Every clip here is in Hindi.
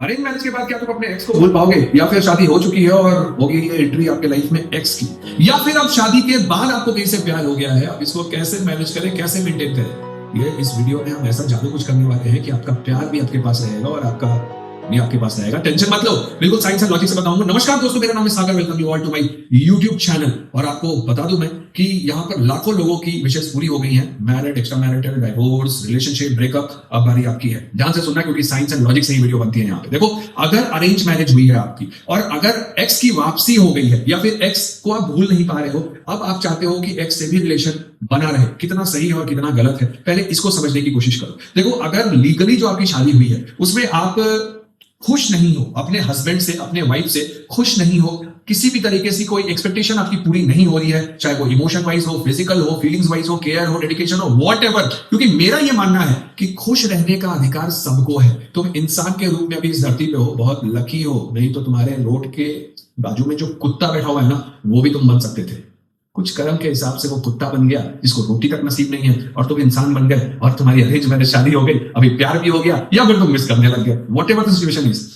अरेंज मैरिज के बाद क्या तुम अपने एक्स को भूल पाओगे, या फिर शादी हो चुकी है और होगी ये एंट्री आपके लाइफ में एक्स की, या फिर अब शादी के बाद आपको कहीं से प्यार हो गया है, अब इसको कैसे मैनेज करें, कैसे मेंटेन करें। ये इस वीडियो में हम ऐसा जादू कुछ करने वाले हैं कि आपका प्यार भी आपके पास रहेगा और आपका भी आपके पास रहेगा। टेंशन मत लो, बिल्कुल साइंस एंड लॉजिक से बताऊंगा। नमस्कार दोस्तों, मेरा नाम है Sagar, welcome you all to my YouTube channel. और आपको बता दूं मैं कि यहाँ पर लाखों लोगों की विशेष पूरी हो गई हैं। Married, extra marital, divorce, relationship, breakup, अब बारी आपकी है। ध्यान से सुनना क्योंकि साइंस एंड लॉजिक से ही वीडियो बनती है यहाँ पे। देखो, अगर अरेंज मैरिज हुई है आपकी और अगर एक्स की वापसी हो गई है या फिर एक्स को आप भूल नहीं पा रहे हो, अब आप चाहते हो कि एक्स से भी रिलेशन बना रहे, कितना सही है और कितना गलत है, पहले इसको समझने की कोशिश करो। देखो, अगर लीगली जो आपकी शादी हुई है उसमें आप खुश नहीं हो, अपने हस्बैंड से, अपने वाइफ से खुश नहीं हो, किसी भी तरीके से कोई एक्सपेक्टेशन आपकी पूरी नहीं हो रही है, चाहे वो इमोशन वाइज हो, फिजिकल हो, फीलिंग्स वाइज हो, केयर हो, डेडिकेशन हो, व्हाटएवर। क्योंकि मेरा ये मानना है कि खुश रहने का अधिकार सबको है। तुम इंसान के रूप में अभी इस धरती पे हो, बहुत लकी हो, नहीं तो तुम्हारे रोड के बाजू में जो कुत्ता बैठा हुआ है ना, वो भी तुम बन सकते थे। कुछ कर्म के हिसाब से वो कुत्ता बन गया जिसको रोटी तक नसीब नहीं है, और तुम इंसान बन गए और तुम्हारी अरेंज मैरिज शादी हो गई, अभी प्यार भी हो गया, या फिर तुम मिस करने लग गए। व्हाटएवर द सिचुएशन इज,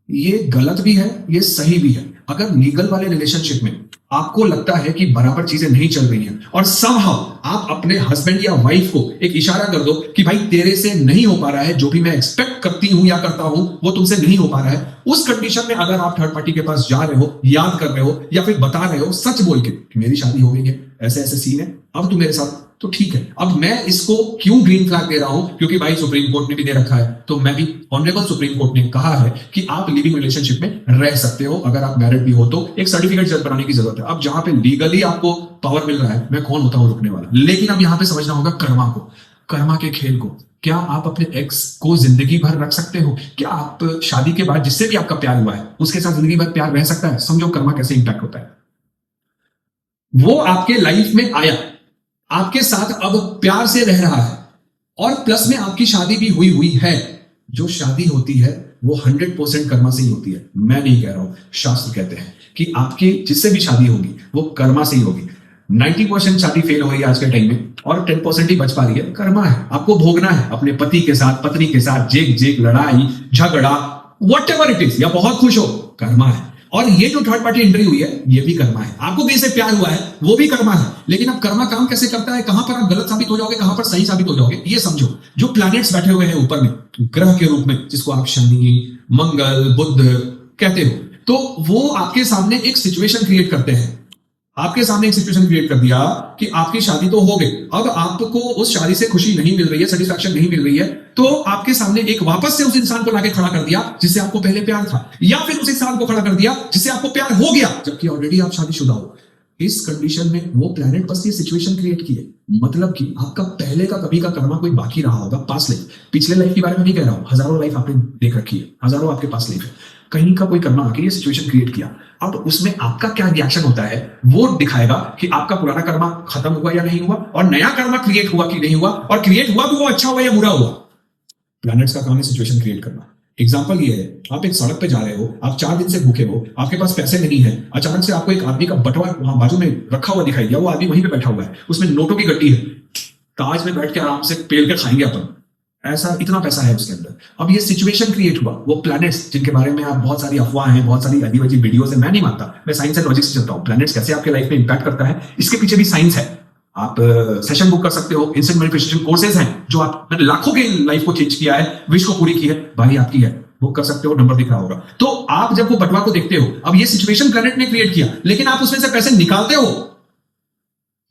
ये गलत भी है, ये सही भी है। अगर लीगल वाले रिलेशनशिप में आपको लगता है कि बराबर चीजें नहीं चल रही हैं और समहाउ आप अपने हस्बैंड या वाइफ को एक इशारा कर दो कि भाई तेरे से नहीं हो पा रहा है, जो भी मैं एक्सपेक्ट करती हूं या करता हूं वो तुमसे नहीं हो पा रहा है, उस कंडीशन में अगर आप थर्ड पार्टी के पास जा रहे हो, याद कर रहे हो या फिर बता रहे हो सच बोल के कि मेरी शादी हो गई है, ऐसे ऐसे सीन है, अब तू मेरे साथ, तो ठीक है। अब मैं इसको क्यों ग्रीन फ्लैग दे रहा हूं, क्योंकि भाई सुप्रीम कोर्ट ने भी दे रखा है, तो मैं भी, ऑनरेबल सुप्रीम कोर्ट ने कहा है कि आप लिविंग रिलेशनशिप में रह सकते हो। अगर आप मैरिड भी हो तो एक सर्टिफिकेट जल्द बनाने की जरूरत है। अब जहां पे लीगली आपको पावर मिल रहा है, मैं कौन होता हूं रुकने वाला। लेकिन अब यहां पे समझना होगा कर्मा को, कर्मा के खेल को। क्या आप अपने एक्स को जिंदगी भर रख सकते हो? क्या आप शादी के बाद जिससे भी आपका प्यार हुआ है उसके साथ जिंदगी भर प्यार रह सकता है? समझो कर्मा कैसे इंपैक्ट होता है। वो आपके लाइफ में आया, आपके साथ अब प्यार से रह रहा है, और प्लस में आपकी शादी भी हुई हुई है। जो शादी होती है वो 100% कर्मा से ही होती है। मैं नहीं कह रहा हूं, शास्त्र कहते हैं कि आपकी जिससे भी शादी होगी वो कर्मा से ही होगी। 90% शादी फेल हो रही है आज के टाइम में और 10% ही बच पा रही है। कर्मा है, आपको भोगना है अपने पति के साथ, पत्नी के साथ, जेक जेक, लड़ाई झगड़ा, व्हाटएवर इट इज, या बहुत खुश हो, कर्मा है। और ये जो थर्ड पार्टी एंट्री हुई है ये भी कर्मा है। आपको किसी से प्यार हुआ है वो भी कर्मा है। लेकिन अब कर्मा काम कैसे करता है, कहां पर आप गलत साबित हो जाओगे, कहां पर सही साबित हो जाओगे, ये समझो। जो प्लैनेट्स बैठे हुए हैं ऊपर में ग्रह के रूप में, जिसको आप शनि, मंगल, बुध कहते हो, तो वो आपके सामने एक सिचुएशन क्रिएट करते हैं। आपके सामने एक सिचुएशन क्रिएट कर दिया कि आपकी शादी तो हो गई, अब आपको उस शादी से खुशी नहीं मिल रही है, सेटिस्फैक्शन नहीं मिल रही है, तो आपके सामने एक वापस से उस इंसान को लाके खड़ा कर दिया जिससे आपको पहले प्यार था, या फिर उस इंसान को खड़ा कर दिया जिससे आपको प्यार हो गया जबकि ऑलरेडी आप शादीशुदा हो। इस कंडीशन में वो प्लैनेट बस ये सिचुएशन क्रिएट किए, मतलब कि आपका पहले का कभी का कर्मा कोई बाकी रहा होगा, पास लाइफ, पिछले लाइफ के बारे में नहीं कह रहा हूं, हजारों लाइफ आपने देख रखी है, हजारों आपके पास लाइफ है, कहीं का कोई कर्मा आके ये सिचुएशन क्रिएट किया। अब उसमें आपका क्या रिएक्शन होता है वो दिखाएगा कि आपका पुराना कर्मा खत्म हुआ या नहीं हुआ, और नया कर्मा क्रिएट हुआ कि नहीं हुआ, और क्रिएट हुआ भी वो अच्छा हुआ या बुरा हुआ। प्लैनेट्स का काम है सिचुएशन क्रिएट करना। एग्जांपल ये है, आप एक सड़क पे जा रहे हो, आप 4 दिन से भूखे हो, आपके पास पैसे नहीं है, अचानक से आपको एक आदमी का बटुआ वहां बाजू में रखा हुआ दिखाई दिया, वो आदमी वहीं पे बैठा हुआ है, उसमें नोटों की गड्डी है, ताज में बैठ के आराम से पेल के खाएंगे अपन, ऐसा इतना पैसा है उसके अंदर। अब ये सिचुएशन क्रिएट हुआ, वो प्लैनेट्स जिनके बारे में आप बहुत सारी अफवाह हैं, बहुत सारी अजीब अजीब वीडियोस हैं, मैं नहीं मानता, मैं साइंस एंड लॉजिक से चलता हूं। प्लैनेट्स कैसे आपके लाइफ में इंपैक्ट करता है इसके पीछे भी साइंस है। आप सेशन बुक कर सकते हो, इंस्टेंट मैनिफेस्टेशन कोर्सेज हैं जो आप, मैंने लाखों की लाइफ को चेंज किया है, विश को पूरी की है, भाई आपकी है, बुक कर सकते हो, नंबर दिख रहा होगा। तो आप जब वो बटवा को देखते हो, अब ये सिचुएशन प्लैनेट ने क्रिएट किया, लेकिन आप उसमें से पैसे निकालते हो,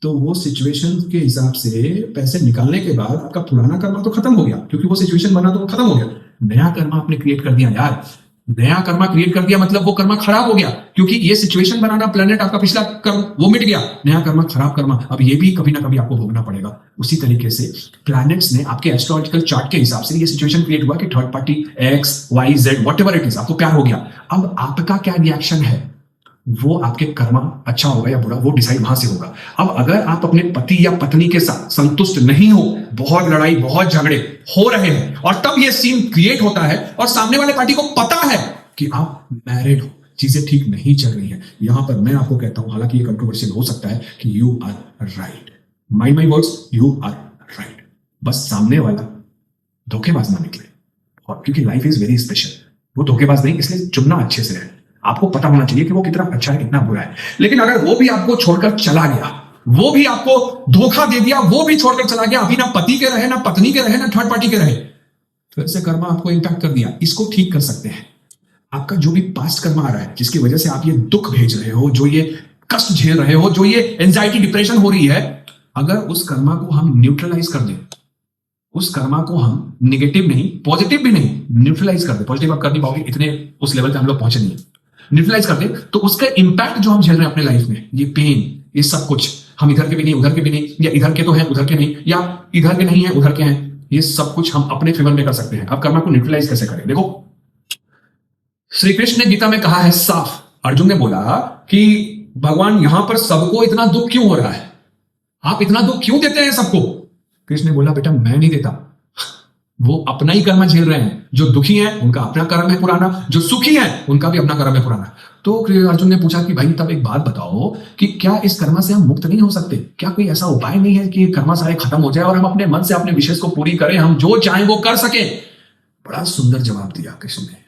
तो वो सिचुएशन के हिसाब से पैसे निकालने के बाद आपका पुराना कर्मा तो खत्म हो गया, क्योंकि वो सिचुएशन बना तो वो खत्म हो गया। नया कर्मा आपने क्रिएट कर दिया यार, नया कर्मा क्रिएट कर दिया, मतलब वो कर्मा खराब हो गया, क्योंकि ये सिचुएशन बनाना प्लेनेट आपका पिछला कर्म वो मिट गया, नया कर्मा खराब कर्मा, अब ये भी कभी ना कभी आपको भोगना पड़ेगा। उसी तरीके से प्लैनेट्स ने आपके एस्ट्रोलॉजिकल चार्ट के हिसाब से ये सिचुएशन क्रिएट हुआ कि third party X Y Z whatever it is, आपको प्यार हो गया। अब आपका क्या रिएक्शन है वो आपके कर्मा अच्छा होगा या बुरा वो डिसाइड वहां से होगा। अब अगर आप अपने पति या पत्नी के साथ संतुष्ट नहीं हो, बहुत लड़ाई बहुत झगड़े हो रहे हैं, और तब ये सीन क्रिएट होता है और सामने वाले पार्टी को पता है कि आप मैरिड हो, चीजें ठीक नहीं चल रही हैं, यहां पर मैं आपको कहता हूं, हालांकि ये कंट्रोवर्शियल हो सकता है, कि you are right, mind my words, you are right. बस सामने वाला धोखेबाज ना निकले, और क्योंकि लाइफ इज वेरी स्पेशल। वो धोखेबाज नहीं, इसलिए चुनना अच्छे से है। आपको पता होना चाहिए कि वो कितना अच्छा है, कितना बुरा है। लेकिन अगर वो भी आपको छोड़कर चला गया, वो भी आपको धोखा दे दिया, वो भी छोड़कर चला गया, अभी ना पति के रहे, ना पत्नी के रहे, ना थर्ड पार्टी के रहे, फिर से कर्मा आपको इंपैक्ट कर दिया। इसको ठीक कर सकते हैं। आपका जो भी पास्ट कर्मा आ रहा है, जिसकी वजह से आप ये दुख भेज रहे हो, जो ये कष्ट झेल रहे हो, जो ये एंजाइटी डिप्रेशन हो रही है, अगर उस कर्मा को हम न्यूट्रलाइज कर दें, उस कर्मा को हम निगेटिव नहीं, पॉजिटिव भी नहीं, न्यूट्रलाइज कर दे। पॉजिटिव आप कर नहीं पाओगे, इतने उस लेवल पे हम लोग पहुंचे नहीं है। न्यूट्रलाइज कर दे तो उसका इंपैक्ट जो हम झेल रहे हैं अपने लाइफ में, ये पेन, ये सब कुछ, हम इधर के भी नहीं, उधर के भी नहीं, या इधर के तो हैं उधर के नहीं, या इधर के नहीं है उधर के हैं, ये सब कुछ हम अपने फेवर में कर सकते हैं। अब कर्मा को न्यूट्रलाइज कैसे करें? देखो, श्री कृष्ण ने गीता में कहा है साफ, अर्जुन ने बोला कि भगवान यहां पर सबको इतना दुख क्यों हो रहा है, आप इतना दुख क्यों देते हैं सबको? कृष्ण ने बोला बेटा मैं नहीं देता, वो अपना ही कर्म झेल रहे हैं। जो दुखी हैं उनका अपना कर्म है पुराना, जो सुखी हैं उनका भी अपना कर्म है पुराना। तो अर्जुन ने पूछा कि भाई तब एक बात बताओ कि क्या इस कर्म से हम मुक्त नहीं हो सकते? क्या कोई ऐसा उपाय नहीं है कि कर्म सारे खत्म हो जाए और हम अपने मन से अपने विशेष को पूरी करें, हम जो चाहें वो कर सके? बड़ा सुंदर जवाब दिया कृष्ण ने।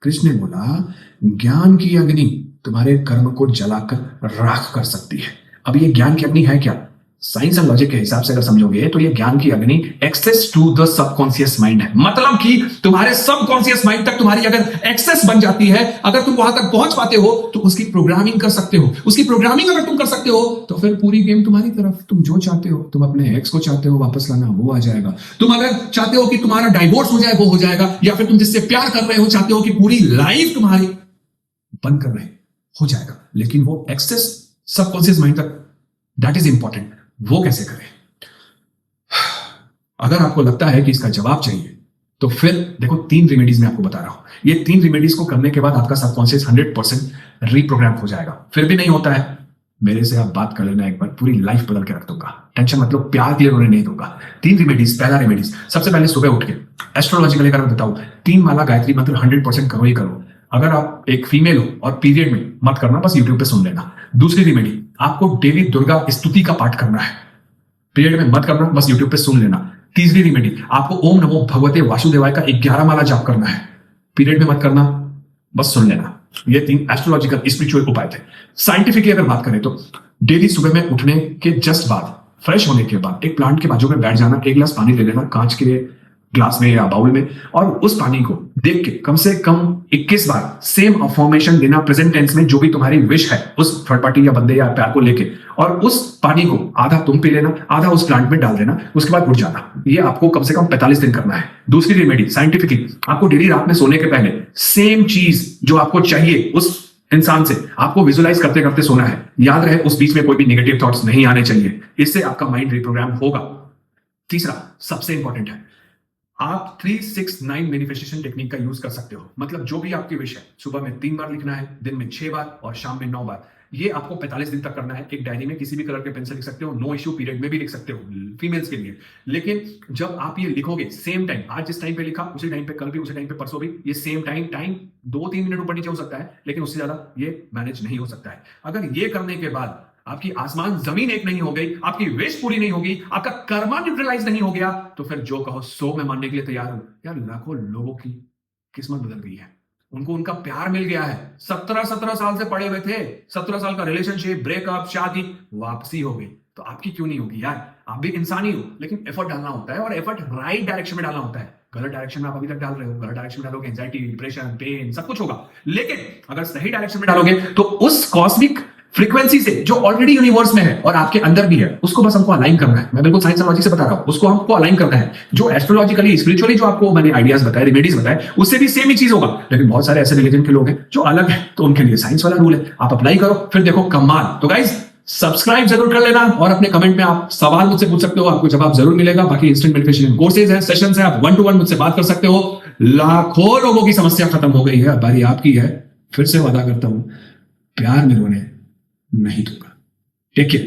कृष्ण ने बोला ज्ञान की अग्नि तुम्हारे कर्म को जलाकर राख कर सकती है। अब ये ज्ञान की अग्नि है क्या? साइंस एंड लॉजिक के हिसाब से अगर समझोगे तो ये ज्ञान की अग्नि access to the subconscious mind है। मतलब कि तुम्हारे सबकॉन्शियस माइंड तक तुम्हारी अगर एक्सेस बन जाती है, अगर तुम वहां तक पहुंच पाते हो तो उसकी प्रोग्रामिंग कर सकते हो। उसकी प्रोग्रामिंग अगर तुम कर सकते हो तो फिर पूरी गेम तुम्हारी तरफ। तुम जो चाहते हो, तुम अपने एक्स को चाहते हो वापस लाना, वो आ जाएगा। तुम अगर चाहते हो कि तुम्हारा डाइवोर्स हो जाए, वो हो जाएगा। या फिर तुम जिससे प्यार कर रहे हो चाहते हो कि पूरी लाइफ तुम्हारी बंद कर रहे हो जाएगा। लेकिन वो एक्सेस सबकॉन्शियस माइंड तक, दैट इज इंपॉर्टेंट। वो कैसे करें? अगर आपको लगता है कि इसका जवाब चाहिए तो फिर देखो 3 रेमेडीज मैं आपको बता रहा हूं। ये 3 रेमेडीज को करने के बाद आपका सबकॉन्शियस 100% रीप्रोग्राम हो जाएगा। फिर भी नहीं होता है, मेरे से आप बात कर लेना एक बार, पूरी लाइफ बदल के रख दूंगा। टेंशन मतलब प्यार के लिए रोने नहीं दूंगा। 3 रेमेडीज। पहला रेमेडीज, सबसे पहले सुबह उठ के एस्ट्रोलॉजिकली अगर मैं बताऊं, 3 माला गायत्री मंत्र 100% करो ही करो। अगर आप एक फीमेल हो और पीरियड में मत करना, बस यूट्यूब पे सुन लेना। दूसरी रेमेडी, आपको डेली दुर्गा स्तुति का पाठ करना है। पीरियड में मत करना, बस यूट्यूब पे सुन लेना। तीसरी रेमेडी, आपको ओम नमो भगवते वासुदेवाय का 11 माला जाप करना है। पीरियड में मत करना, बस सुन लेना। ये 3 एस्ट्रोलॉजिकल स्पिरिचुअल उपाय थे। साइंटिफिकली अगर बात करें तो डेली सुबह में उठने के जस्ट बाद, फ्रेश होने के बाद, एक प्लांट के बाजू में बैठ जाना, 1 गिलास पानी ले लेना, कांच के ग्लास में या बाउल में, और उस पानी को देख के कम से कम 21 बार सेम अफर्मेशन देना प्रेजेंट टेंस में, जो भी तुम्हारी विश है उस थर्ड पार्टी या बंदे या प्यार को लेके। और उस पानी को आधा तुम पी लेना, आधा उस प्लांट में डाल देना, उसके बाद उठ जाना। ये आपको कम से कम 45 दिन करना है। दूसरी रेमेडी साइंटिफिकली, आपको डेली रात में सोने के पहले सेम चीज जो आपको चाहिए उस इंसान से, आपको विजुलाइज करते करते सोना है। याद रहे उस बीच में कोई भी नेगेटिव थॉट्स नहीं आने चाहिए। इससे आपका माइंड रिप्रोग्राम होगा। तीसरा सबसे इंपॉर्टेंट है, आप 369 मैनिफेस्टेशन टेक्निक का यूज कर सकते हो। मतलब जो भी आपकी विश है, सुबह में 3 बार लिखना है, दिन में 6 बार और शाम में 9 बार। ये आपको 45 दिन तक करना है। एक डायरी में किसी भी कलर के पेन से लिख सकते हो, नो इश्यू, पीरियड में भी लिख सकते हो, फीमेल्स के लिए। लेकिन जब आप ये लिखोगे सेम टाइम, आज जिस टाइम पे लिखा उसी टाइम पे कल भी, उसी टाइम पे परसों भी, ये सेम टाइम 2-3 मिनट ऊपर नीचे हो सकता है, लेकिन उससे ज्यादा ये मैनेज नहीं हो सकता है। अगर ये करने के बाद आपकी आसमान जमीन एक नहीं हो गई, आपकी विश पूरी नहीं होगी, आपका कर्मा न्यूट्रलाइज नहीं हो गया, तो फिर जो कहो सो मैं मानने के लिए तैयार हूं। यार लाखों लोगों की किस्मत बदल गई है, उनको उनका प्यार मिल गया है। 17 साल से पड़े हुए थे, 17 साल का रिलेशनशिप, ब्रेकअप, शादी, वापसी हो गई। तो आपकी क्यों नहीं होगी यार? आप भी इंसान ही हो, लेकिन एफर्ट डालना होता है, और एफर्ट राइट डायरेक्शन में डालना होता है। गलत डायरेक्शन में आप अभी तक डाल रहे हो, गलत डायरेक्शन में डालोगे एंजाइटी, डिप्रेशन, पेन, सब कुछ होगा। लेकिन अगर सही डायरेक्शन में डालोगे तो उस कॉस्मिक फ्रीक्वेंसी से जो ऑलरेडी यूनिवर्स में है और आपके अंदर भी है, उसको बस हमको अलाइन करना है। मैं बिल्कुल साइंस एंड लॉजिक से बता रहा हूं, उसको हमको अलाइन करना है। जो एस्ट्रोलॉजिकली स्पिरिचुअली जो आपको मैंने आइडियाज बताए, रेमेडीज बताए, उससे भी सेम ही चीज होगा। लेकिन बहुत सारे ऐसे रिलीजन के लोग हैं जो अलग है, तो उनके लिए साइंस वाला रूल है। आप अप्लाई करो, फिर देखो कमाल। तो गाइज सब्सक्राइब जरूर कर लेना, और अपने कमेंट में आप सवाल मुझसे पूछ सकते हो, आपको जवाब जरूर मिलेगा। बाकी इंस्टेंट मैनिफेस्टेशन कोर्सेज है, सेशंस है, आप 1-to-1 मुझसे बात कर सकते हो। लाखों लोगों की समस्या खत्म हो गई है, अब बारी आपकी है। फिर से वादा करता हूं, प्यार में रोने नहीं दूंगा। Take care.